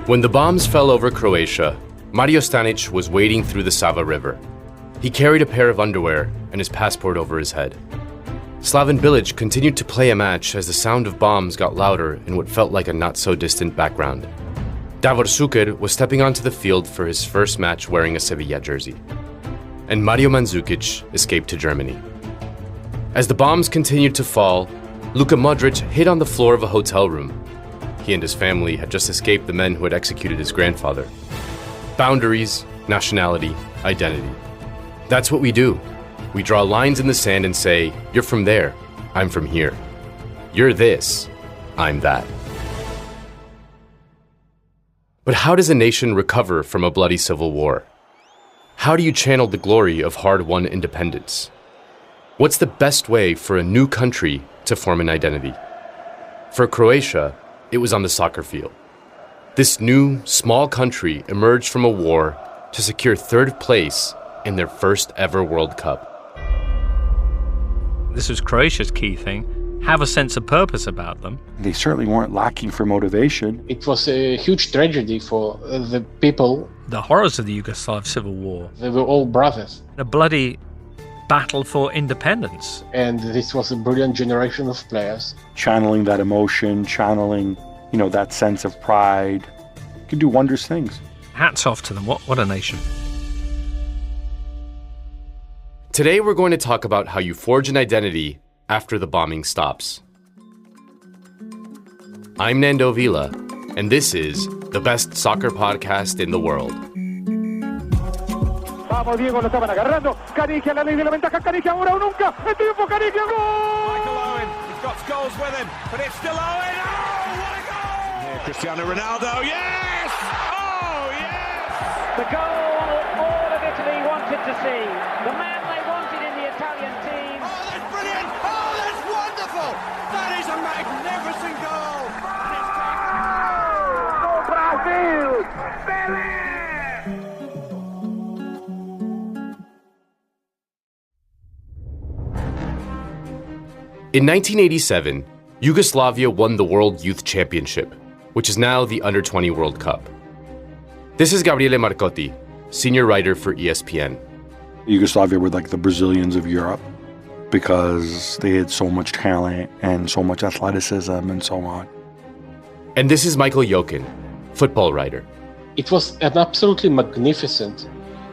When the bombs fell over Croatia, Mario Stanic was wading through the Sava River. He carried a pair of underwear and his passport over his head. Slaven Bilic continued to play a match as the sound of bombs got louder in what felt like a not-so-distant background. Davor Suker was stepping onto the field for his first match wearing a Sevilla jersey. And Mario Mandzukic escaped to Germany. As the bombs continued to fall, Luka Modric hid on the floor of a hotel room. He and his family had just escaped the men who had executed his grandfather. Boundaries, nationality, identity. That's what we do. We draw lines in the sand and say, you're from there, I'm from here. You're this, I'm that. But how does a nation recover from a bloody civil war? How do you channel the glory of hard-won independence? What's the best way for a new country to form an identity? For Croatia, it was on the soccer field. This new, small country emerged from a war to secure third place in their first ever World Cup. This was Croatia's key thing. Have a sense of purpose about them. They certainly weren't lacking for motivation. It was a huge tragedy for the people. The horrors of the Yugoslav civil war. They were all brothers. A bloody battle for independence. And this was a brilliant generation of players. Channeling that emotion, channeling, that sense of pride, can do wondrous things. Hats off to them. What a nation. Today we're going to talk about how you forge an identity after the bombing stops. I'm Nando Vila, and this is the best soccer podcast in the world. Vamos, Diego, lo estaban agarrando. Canigia, la ley de la ventaja. Canigia, ahora o nunca. El triunfo, Canigia, gol! Michael Owen, he's got goals with him, but it's still Owen. Oh, what a goal! Yeah, Cristiano Ronaldo, yes! Oh, yes! The goal all of Italy wanted to see. The man they wanted in the Italian team. Oh, that's brilliant! Oh, that's wonderful! That is a magnificent goal! ¡Oh, Brasil! ¡Pelé! In 1987, Yugoslavia won the World Youth Championship, which is now the Under-20 World Cup. This is Gabriele Marcotti, senior writer for ESPN. Yugoslavia were like the Brazilians of Europe because they had so much talent and so much athleticism and so on. And this is Michael Jokin, football writer. It was an absolutely magnificent,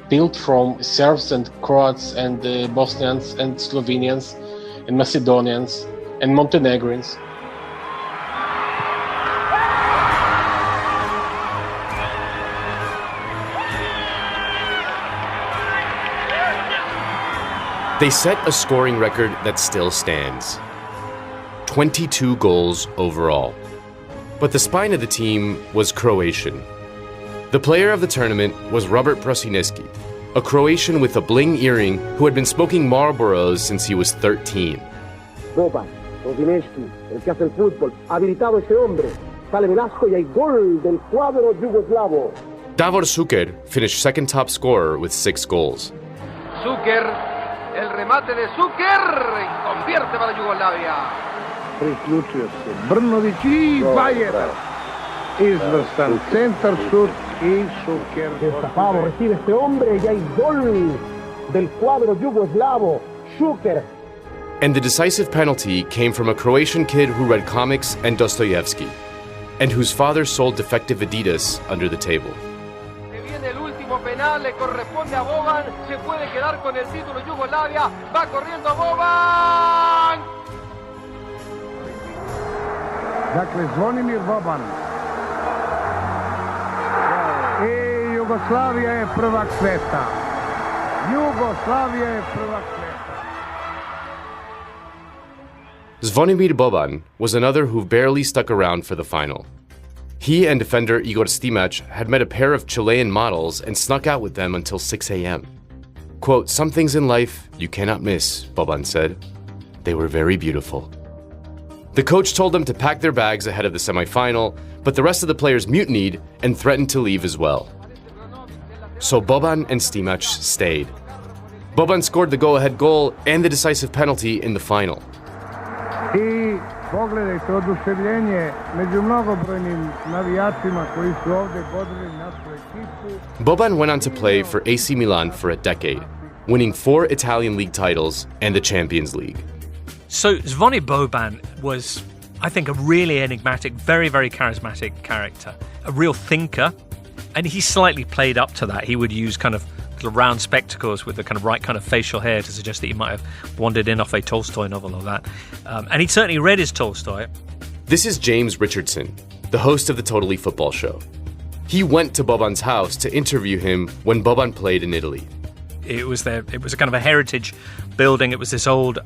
built from Serbs and Croats and Bosnians and Slovenians and Macedonians and Montenegrins. They set a scoring record that still stands. 22 goals overall. But the spine of the team was Croatian. The player of the tournament was Robert Prosinecki, a Croatian with a bling earring who had been smoking Marlboros since he was 13. Boban, Prosinecki, el que hace el fútbol, habilitado ese hombre. Sale Velasco y hay gol del cuadro yugoslavo. Davor Suker finished second top scorer with 6 goals. Suker, el remate de Suker, convierte para Yugoslavia. Priključio se Brnović i Bajer. Izvrstan centar šut i Suker. Destapado recibe este hombre y hay gol del cuadro yugoslavo. Suker. And the decisive penalty came from a Croatian kid who read comics and Dostoevsky, and whose father sold defective Adidas under the table. Se viene el último penal, le corresponde a Boban, se puede quedar con el título Yugoslavia, va corriendo Boban! Dakle, Zvonimir Boban. I Jugoslavija je prvak sveta. Jugoslavija je prvak sveta. Zvonimir Boban was another who barely stuck around for the final. He and defender Igor Stimac had met a pair of Chilean models and snuck out with them until 6 a.m. Quote, "Some things in life you cannot miss," Boban said. They were very beautiful. The coach told them to pack their bags ahead of the semifinal, but the rest of the players mutinied and threatened to leave as well. So Boban and Stimac stayed. Boban scored the go-ahead goal and the decisive penalty in the final. I Pogledajte oduševljenje među mnogobrojnim navijačima koji su ovdje podržali našu ekipu. Boban went on to play for AC Milan for a decade, winning 4 Italian league titles and the Champions League. So Zvonimir Boban was, I think, a really enigmatic, very, very charismatic character, a real thinker, and he slightly played up to that. He would use kind of little round spectacles with the kind of right kind of facial hair to suggest that he might have wandered in off a Tolstoy novel or that. And he'd certainly read his Tolstoy. This is James Richardson, the host of the Totally Football Show. He went to Boban's house to interview him when Boban played in Italy. It was a kind of a heritage building. It was this old,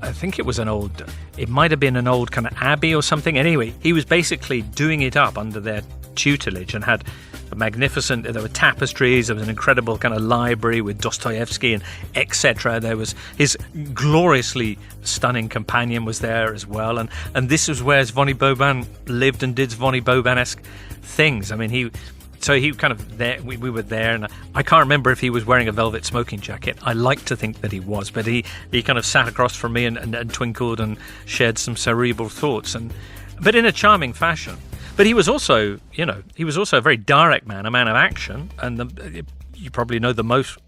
it might have been an old kind of abbey or something. Anyway, he was basically doing it up under their tutelage and had a magnificent, there were tapestries, there was an incredible kind of library with Dostoevsky and etc. There was his gloriously stunning companion was there as well. And this was where Zvonimir Boban lived and did Zvonimir Boban-esque things. I mean, he kind of there, we were there, and I can't remember if he was wearing a velvet smoking jacket. I like to think that he was, but he kind of sat across from me and twinkled and shared some cerebral thoughts, but in a charming fashion. But he was also, a very direct man, a man of action, and you probably know the most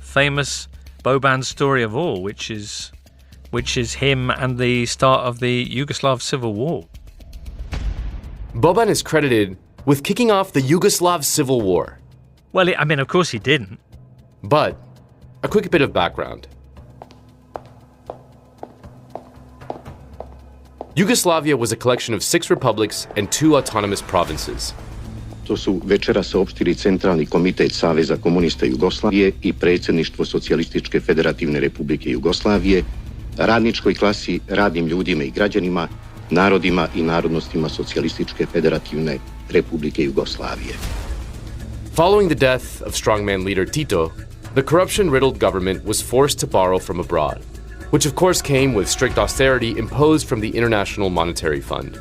famous Boban story of all, which is him and the start of the Yugoslav Civil War. Boban is credited with kicking off the Yugoslav Civil War. Well, of course he didn't. But a quick bit of background. Yugoslavia was a collection of 6 republics and 2 autonomous provinces. To su večeras saopštili Centralni komitet Saveza komunista Jugoslavije i predsjedništvo Socijalističke federativne republike Jugoslavije, radničkoj klasi, radnim ljudima i građanima, narodima i narodnostima Socijalističke federativne republike Jugoslavije. Following the death of strongman leader Tito, the corruption-riddled government was forced to borrow from abroad, which of course came with strict austerity imposed from the International Monetary Fund.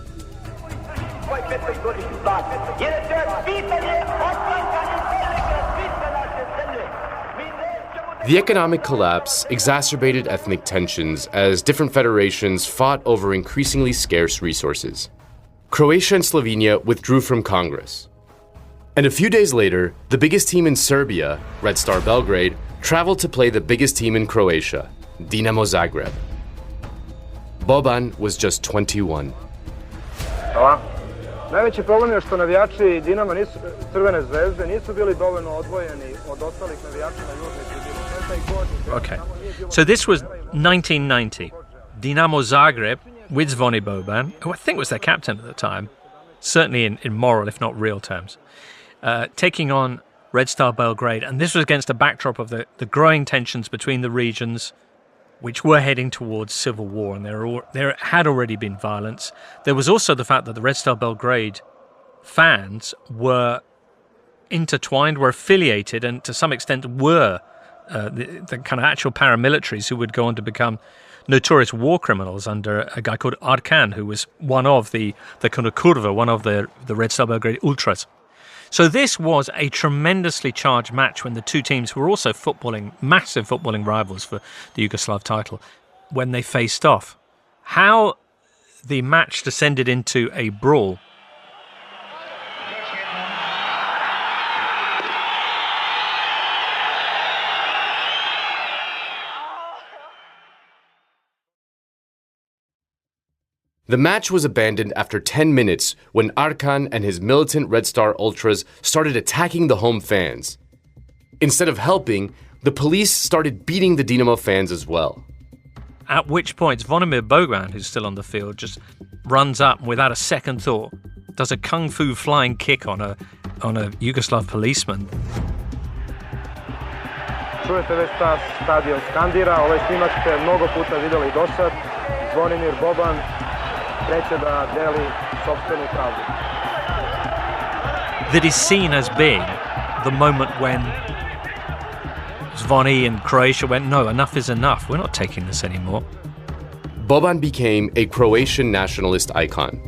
The economic collapse exacerbated ethnic tensions as different federations fought over increasingly scarce resources. Croatia and Slovenia withdrew from Congress. And a few days later, the biggest team in Serbia, Red Star Belgrade, traveled to play the biggest team in Croatia, Dinamo Zagreb. Boban was just 21. Hvala. Najveći problem je što navijači Dinama Crvene zvezde nisu bili dovoljno odvojeni od ostalih navijača na južnoj tribini. Okay, so this was 1990. Dinamo Zagreb with Zvonimir Boban, who I think was their captain at the time, certainly in moral, if not real terms, taking on Red Star Belgrade. And this was against a backdrop of the growing tensions between the regions, which were heading towards civil war, and there had already been violence. There was also the fact that the Red Star Belgrade fans were intertwined, were affiliated, and to some extent were the kind of actual paramilitaries who would go on to become notorious war criminals under a guy called Arkan, who was one of the kind of Kurva, one of the Red Star Belgrade ultras. So this was a tremendously charged match when the two teams were also massive footballing rivals for the Yugoslav title, when they faced off. How the match descended into a brawl. The match was abandoned after 10 minutes when Arkan and his militant Red Star Ultras started attacking the home fans. Instead of helping, the police started beating the Dinamo fans as well. At which point, Zvonimir Boban, who's still on the field, just runs up without a second thought, does a kung fu flying kick on a Yugoslav policeman. Čujete već ta stadion skandira, ovaj snimak ste mnogo puta videli do sad. Zvonimir Boban kreće da deli sopstvenu pravdu. That is seen as being the moment when Zvoni and Croatia went, no, enough is enough. We're not taking this anymore. Boban became a Croatian nationalist icon.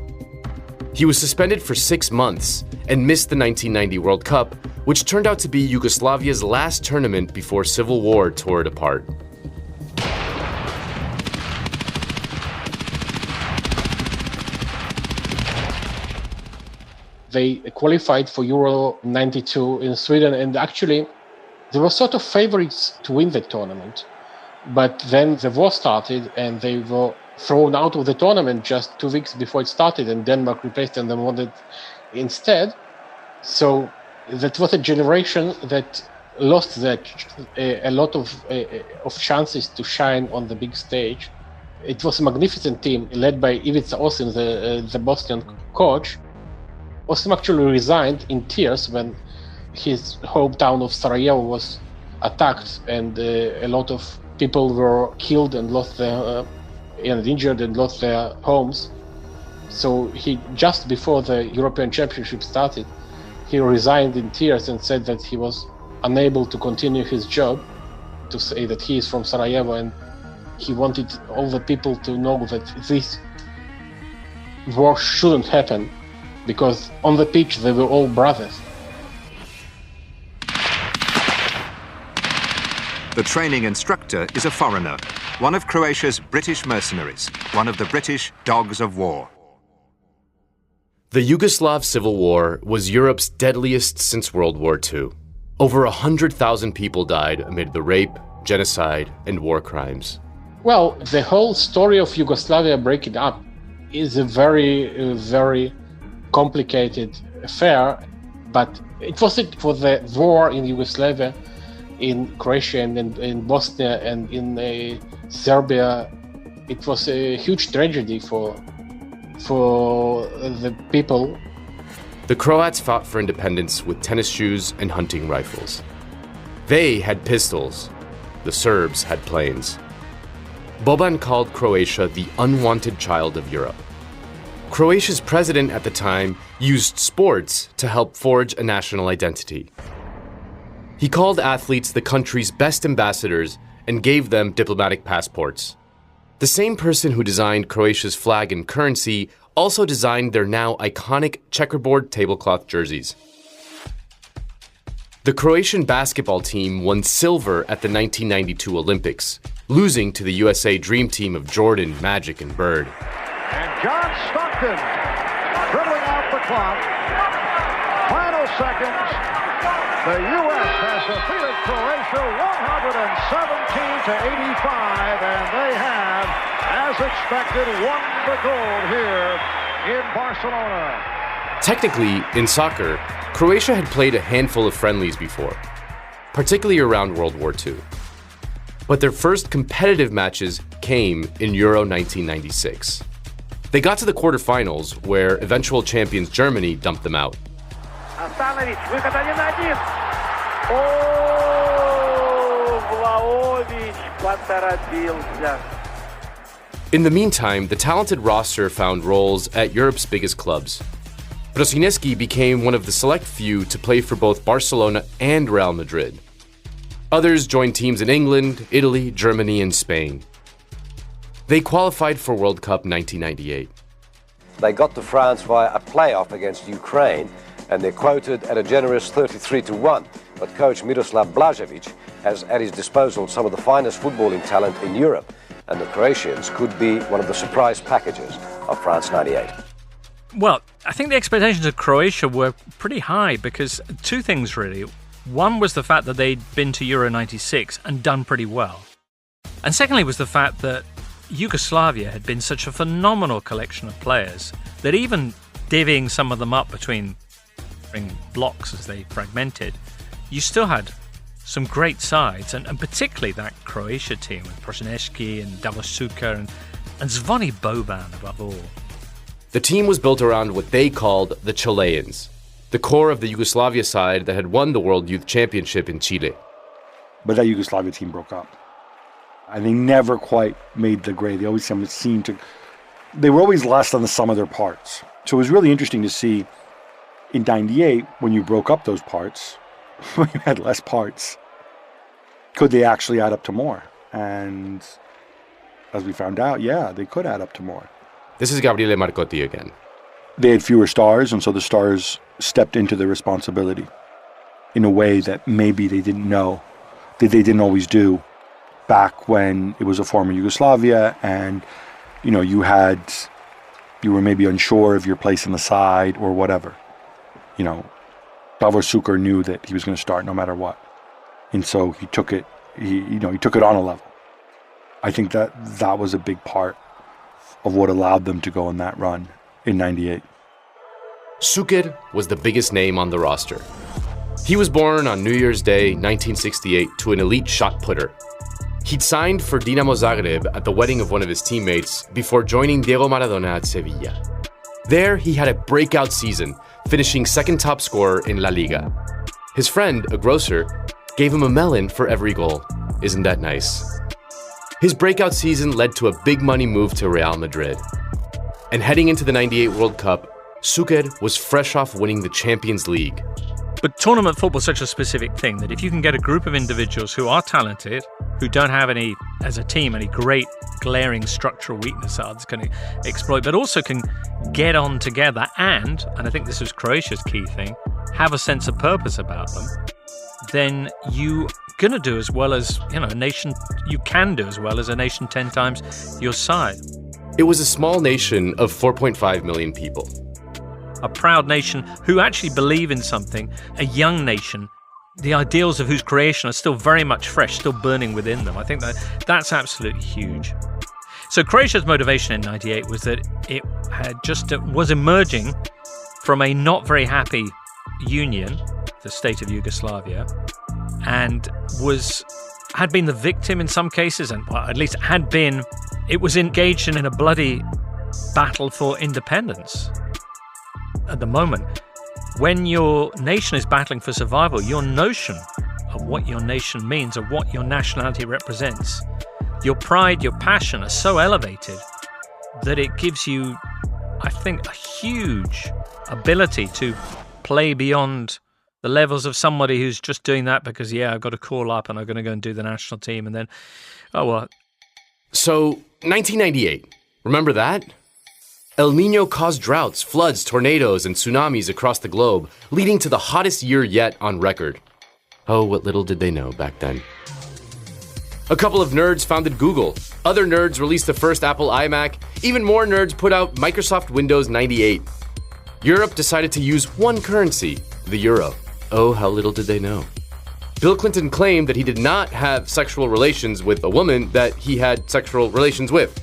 He was suspended for 6 months and missed the 1990 World Cup, which turned out to be Yugoslavia's last tournament before civil war tore it apart. They qualified for Euro 92 in Sweden, and actually they were sort of favorites to win the tournament. But then the war started, and they were thrown out of the tournament just 2 weeks before it started, and Denmark replaced them and won it instead. So that was a generation that lost a lot of chances to shine on the big stage. It was a magnificent team led by Ivica Osim, the Bosnian coach. Osim actually resigned in tears when his hometown of Sarajevo was attacked, and a lot of people were killed and lost their and injured and lost their homes. So he, just before the European Championship started, he resigned in tears and said that he was unable to continue his job, to say that he is from Sarajevo, and he wanted all the people to know that this war shouldn't happen, because on the pitch they were all brothers. The training instructor is a foreigner, one of Croatia's British mercenaries, one of the British dogs of war. The Yugoslav Civil War was Europe's deadliest since World War II. Over 100,000 people died amid the rape, genocide, and war crimes. Well, the whole story of Yugoslavia breaking up is a very, very complicated affair, but it wasn't for the war in Yugoslavia, in Croatia and in Bosnia and in Serbia. It was a huge tragedy for the people. The Croats fought for independence with tennis shoes and hunting rifles. They had pistols. The Serbs had planes. Boban called Croatia the unwanted child of Europe. Croatia's president at the time used sports to help forge a national identity. He called athletes the country's best ambassadors and gave them diplomatic passports. The same person who designed Croatia's flag and currency also designed their now iconic checkerboard tablecloth jerseys. The Croatian basketball team won silver at the 1992 Olympics, losing to the USA Dream Team of Jordan, Magic, and Bird. And John Stockton dribbling out the clock. Final seconds. The U.S. has defeated Croatia 117-85, and they have, as expected, won the gold here in Barcelona. Technically, in soccer, Croatia had played a handful of friendlies before, particularly around World War II. But their first competitive matches came in Euro 1996. They got to the quarterfinals, where eventual champions Germany dumped them out. Asanović, выход 1-1. О, Vlahović поторопился. In the meantime, the talented roster found roles at Europe's biggest clubs. Brosinecki became one of the select few to play for both Barcelona and Real Madrid. Others joined teams in England, Italy, Germany, and Spain. They qualified for World Cup 1998. They got to France via a playoff against Ukraine, and they're quoted at a generous 33-1. But coach Miroslav Blažević has at his disposal some of the finest footballing talent in Europe, and the Croatians could be one of the surprise packages of France 98. Well, I think the expectations of Croatia were pretty high because two things really. One was the fact that they'd been to Euro 96 and done pretty well. And secondly was the fact that Yugoslavia had been such a phenomenal collection of players that even divvying some of them up between blocks as they fragmented, you still had some great sides, and particularly that Croatia team with Brosinecki and Davor Suker and Zvonimir Boban above all. The team was built around what they called the Chileans, the core of the Yugoslavia side that had won the World Youth Championship in Chile. But that Yugoslavia team broke up. And they never quite made the grade. They always seemed to... They were always less than the sum of their parts. So it was really interesting to see in 98, when you broke up those parts, when you had less parts, could they actually add up to more? And as we found out, yeah, they could add up to more. This is Gabriele Marcotti again. They had fewer stars, and so the stars stepped into their responsibility in a way that maybe they didn't know, that they didn't always do back when it was a former Yugoslavia, and you were maybe unsure of your place in the side or whatever. Davor Suker knew that he was going to start no matter what. And so he took it, he took it on a level. I think that was a big part of what allowed them to go on that run in 98. Suker was the biggest name on the roster. He was born on New Year's Day, 1968, to an elite shot putter. He'd signed for Dinamo Zagreb at the wedding of one of his teammates before joining Diego Maradona at Sevilla. There, he had a breakout season, finishing second top scorer in La Liga. His friend, a grocer, gave him a melon for every goal. Isn't that nice? His breakout season led to a big money move to Real Madrid. And heading into the 98 World Cup, Suker was fresh off winning the Champions League. But tournament football is such a specific thing that if you can get a group of individuals who are talented, who don't have any, as a team, any great glaring structural weakness that others can exploit, but also can get on together and I think this was Croatia's key thing, have a sense of purpose about them, then you're going to do as well as, a nation, you can do as well as a nation 10 times your size. It was a small nation of 4.5 million people. A proud nation who actually believe in something, a young nation, the ideals of whose creation are still very much fresh, still burning within them. I think that's absolutely huge. So Croatia's motivation in 98 was that it was emerging from a not very happy union, the state of Yugoslavia, and had been the victim in some cases, and at least it was engaged in a bloody battle for independence. At the moment, when your nation is battling for survival, your notion of what your nation means, of what your nationality represents, your pride, your passion are so elevated that it gives you, I think, a huge ability to play beyond the levels of somebody who's just doing that because, I've got to call up and I'm going to go and do the national team and then, So, 1998, remember that? El Niño caused droughts, floods, tornadoes, and tsunamis across the globe, leading to the hottest year yet on record. Oh, what little did they know back then. A couple of nerds founded Google. Other nerds released the first Apple iMac. Even more nerds put out Microsoft Windows 98. Europe decided to use one currency, the euro. Oh, how little did they know. Bill Clinton claimed that he did not have sexual relations with a woman that he had sexual relations with.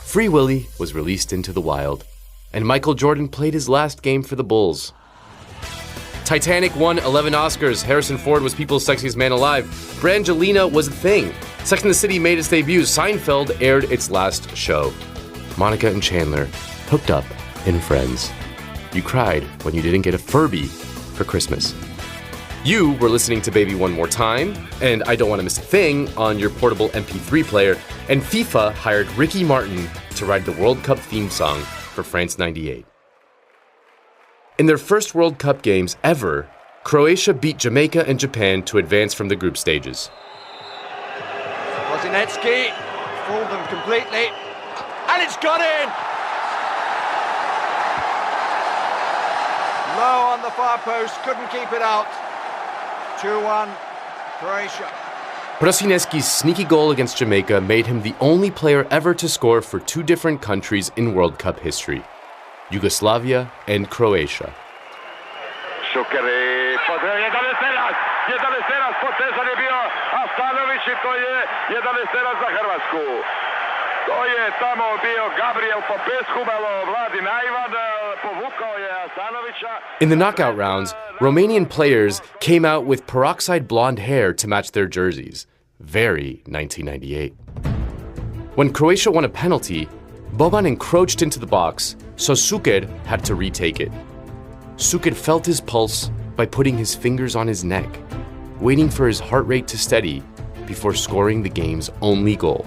Free Willy was released into the wild, and Michael Jordan played his last game for the Bulls. Titanic won 11 Oscars. Harrison Ford was People's Sexiest Man Alive. Brangelina was a thing. Sex and the City made its debut. Seinfeld aired its last show. Monica and Chandler hooked up in Friends. You cried when you didn't get a Furby for Christmas. You were listening to Baby One More Time, and I Don't Want to Miss a Thing on your portable MP3 player, and FIFA hired Ricky Martin to write the World Cup theme song for France 98. In their first World Cup games ever, Croatia beat Jamaica and Japan to advance from the group stages. Kozinecki fooled them completely, and it's gone in! Low on the far post, couldn't keep it out. 2-1, Croatia. Prosinecki's sneaky goal against Jamaica made him the only player ever to score for two different countries in World Cup history, Yugoslavia and Croatia. Suker jedan Esteras, potezan je bio Astanović i to je jedan Esteras za Hrvatsku. To je tamo bio Gabriel Popescu, malo Vladin Ivan, povukao je Astanovića. In the knockout rounds, Romanian players came out with peroxide blonde hair to match their jerseys. Very 1998. When Croatia won a penalty, Boban encroached into the box, so Suker had to retake it. Suker felt his pulse by putting his fingers on his neck, waiting for his heart rate to steady before scoring the game's only goal.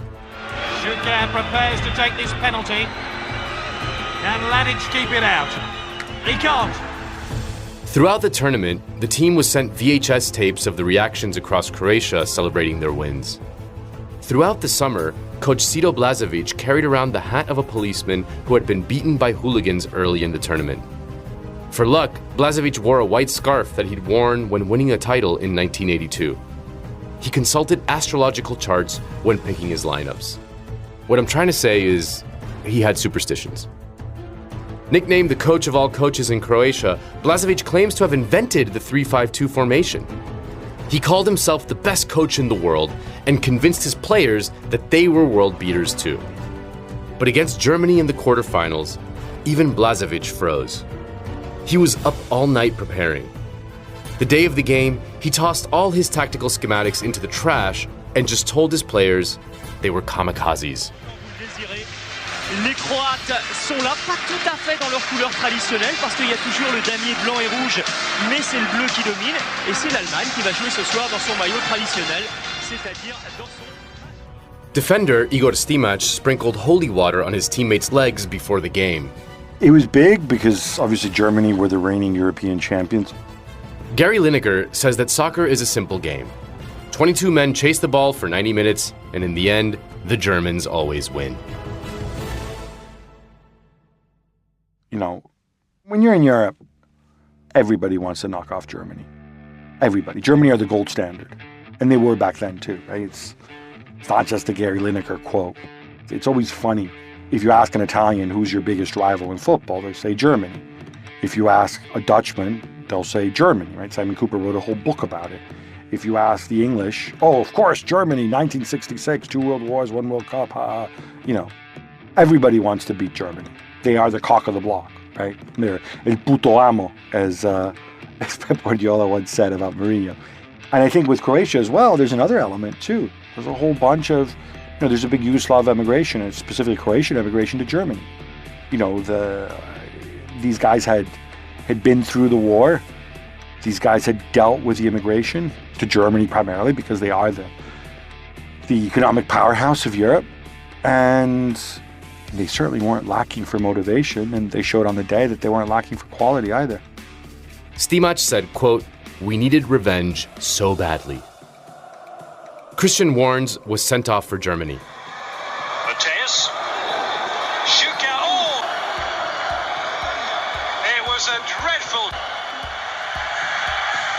Suker prepares to take this penalty. Can Mladic keep it out? He can't. Throughout the tournament, the team was sent VHS tapes of the reactions across Croatia celebrating their wins. Throughout the summer, coach Sito Blažević carried around the hat of a policeman who had been beaten by hooligans early in the tournament. For luck, Blažević wore a white scarf that he'd worn when winning a title in 1982. He consulted astrological charts when picking his lineups. What I'm trying to say is, he had superstitions. Nicknamed the coach of all coaches in Croatia, Blažević claims to have invented the 3-5-2 formation. He called himself the best coach in the world and convinced his players that they were world beaters too. But against Germany in the quarterfinals, even Blažević froze. He was up all night preparing. The day of the game, he tossed all his tactical schematics into the trash and just told his players they were kamikazes. Les Croates sont là, pas tout à fait dans leur couleur traditionnelle, parce qu'il y a toujours le damier blanc et rouge, mais c'est le bleu qui domine, et c'est l'Allemagne qui va jouer ce soir dans son maillot traditionnel, c'est-à-dire dans son... Defender Igor Stimac sprinkled holy water on his teammates' legs before the game. It was big because obviously Germany were the reigning European champions. Gary Lineker says that soccer is a simple game. 22 men chase the ball for 90 minutes, and in the end, the Germans always win. You know, when you're in Europe, everybody wants to knock off Germany. Everybody. Germany are the gold standard. And they were back then too, right? It's not just a Gary Lineker quote. It's always funny. If you ask an Italian who's your biggest rival in football, they say Germany. If you ask a Dutchman, they'll say Germany, right? Simon Cooper wrote a whole book about it. If you ask the English, oh, of course, Germany, 1966, 2 World Wars, 1 World Cup, you know, everybody wants to beat Germany. They are the cock of the block, right? They're el puto amo, as Pep Guardiola once said about Mourinho. And I think with Croatia as well, there's another element too. There's a whole bunch of, you know, there's a big Yugoslav emigration, and specifically Croatian emigration to Germany. You know, these guys had been through the war. These guys had dealt with the immigration to Germany primarily because they are the economic powerhouse of Europe. And they certainly weren't lacking for motivation, and they showed on the day that they weren't lacking for quality either. Stimac said, quote, "We needed revenge so badly." Christian Warnes was sent off for Germany. Matthäus. Schuka. It was a dreadful...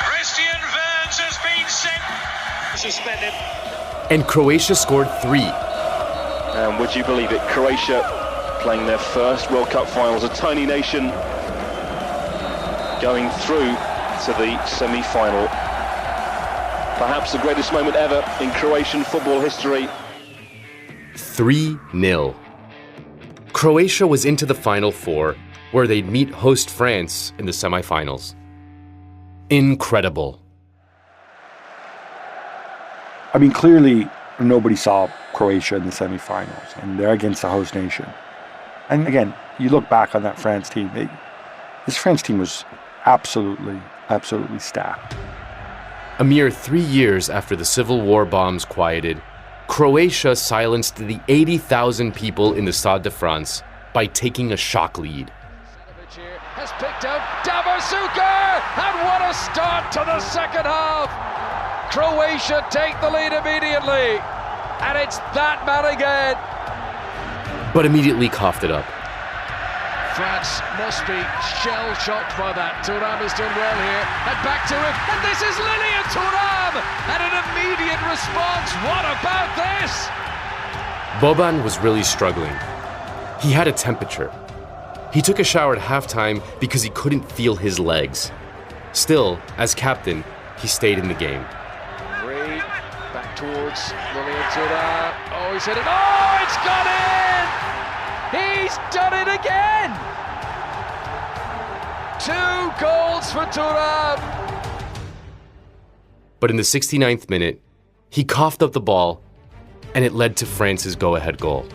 Christian Wurns has been sent... Suspended. And Croatia scored 3. And would you believe it, Croatia playing their first World Cup final as a tiny nation, going through to the semi-final. Perhaps the greatest moment ever in Croatian football history. 3-0. Croatia was into the Final Four, where they'd meet host France in the semifinals. Incredible. I mean, clearly, nobody saw Croatia in the semifinals, and they're against the host nation. And again, you look back on that France team, this France team was absolutely stacked. A mere 3 years after the Civil War bombs quieted, Croatia silenced the 80,000 people in the Stade de France by taking a shock lead. Has picked out Davor Suker, and what a start to the second half! Croatia take the lead immediately, and it's that man again. But immediately coughed it up. France must be shell-shocked by that. Thuram has done well here, and back to it, and this is Lilian Thuram, and an immediate response. What about this? Boban was really struggling. He had a temperature. He took a shower at halftime because he couldn't feel his legs. Still, as captain, he stayed in the game. Back towards Lilian Thuram. Oh, he's hit it. Oh, it's gone in! He's done it again! 2 goals for Thuram. But in the 69th minute, he coughed up the ball, and it led to France's go-ahead goal.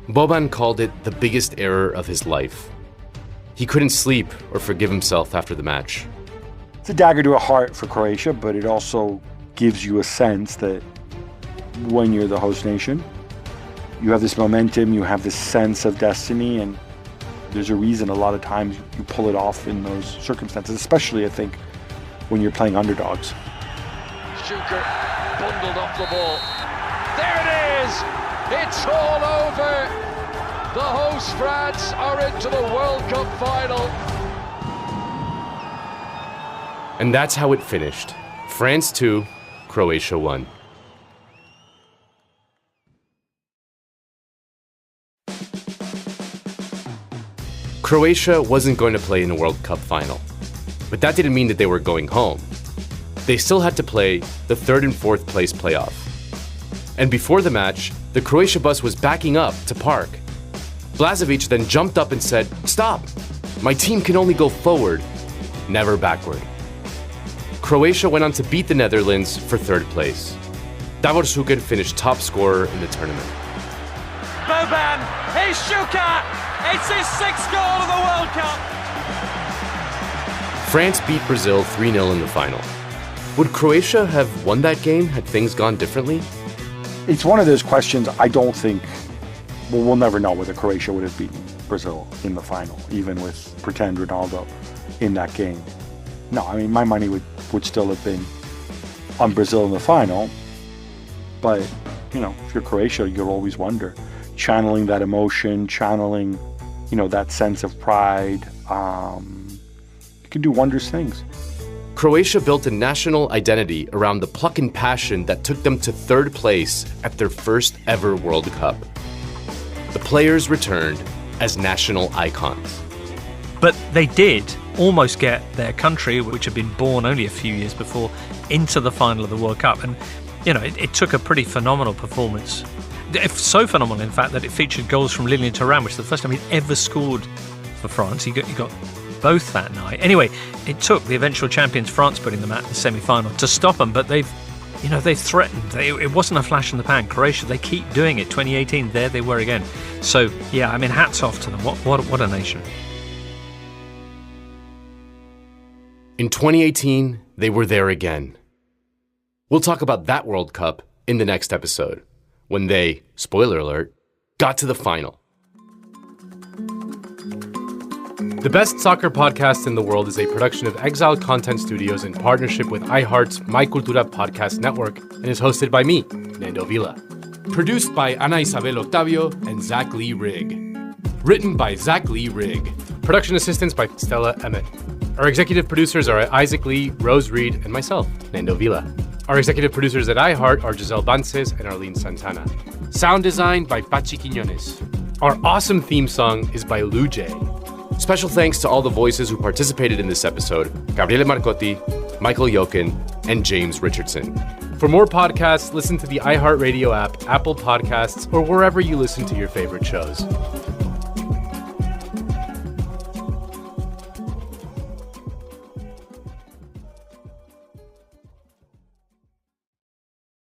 Boban called it the biggest error of his life. He couldn't sleep or forgive himself after the match. It's a dagger to a heart for Croatia, but it also gives you a sense that when you're the host nation, you have this momentum, you have this sense of destiny, and there's a reason a lot of times you pull it off in those circumstances, especially, I think, when you're playing underdogs. Schuker bundled off the ball. There it is! It's all over! The host France are into the World Cup final. And that's how it finished. France 2, Croatia 1. Croatia wasn't going to play in a World Cup final, but that didn't mean that they were going home. They still had to play the 3rd and 4th place playoff. And before the match, the Croatia bus was backing up to park. Blažević then jumped up and said, "Stop! My team can only go forward, never backward." Croatia went on to beat the Netherlands for 3rd place. Davor Suker finished top scorer in the tournament. Boban, he's Šuker! It's his 6th goal of the World Cup! France beat Brazil 3-0 in the final. Would Croatia have won that game had things gone differently? It's one of those questions I don't think, well, we'll never know whether Croatia would have beaten Brazil in the final, even with pretend Ronaldo in that game. No, I mean, my money would still have been on Brazil in the final. But, you know, if you're Croatia, you'll always wonder. Channeling that emotion, channeling, you know, that sense of pride, you can do wondrous things. Croatia built a national identity around the pluck and passion that took them to 3rd place at their first ever World Cup. The players returned as national icons. But they did almost get their country, which had been born only a few years before, into the final of the World Cup. And, you know, it took a pretty phenomenal performance. So phenomenal, in fact, that it featured goals from Lilian Thuram, which is the first time he'd ever scored for France. He got both that night. Anyway, it took the eventual champions, France, putting them out in the semi-final to stop them, but they've threatened. It wasn't a flash in the pan. Croatia, they keep doing it. 2018, there they were again. So, yeah, I mean, hats off to them. What a nation. In 2018, they were there again. We'll talk about that World Cup in the next episode, when they, spoiler alert, got to the final. The Best Soccer Podcast in the World is a production of Exile Content Studios in partnership with iHeart's My Cultura Podcast Network and is hosted by me, Nando Vila. Produced by Ana Isabel Octavio and Zach Lee Rigg. Written by Zach Lee Rigg. Production assistance by Stella Emmett. Our executive producers are Isaac Lee, Rose Reed, and myself, Nando Vila. Our executive producers at iHeart are Giselle Bances and Arlene Santana. Sound design by Pachi Quiñones. Our awesome theme song is by Lou J. Special thanks to all the voices who participated in this episode: Gabriele Marcotti, Michael Yokin, and James Richardson. For more podcasts, listen to the iHeartRadio app, Apple Podcasts, or wherever you listen to your favorite shows.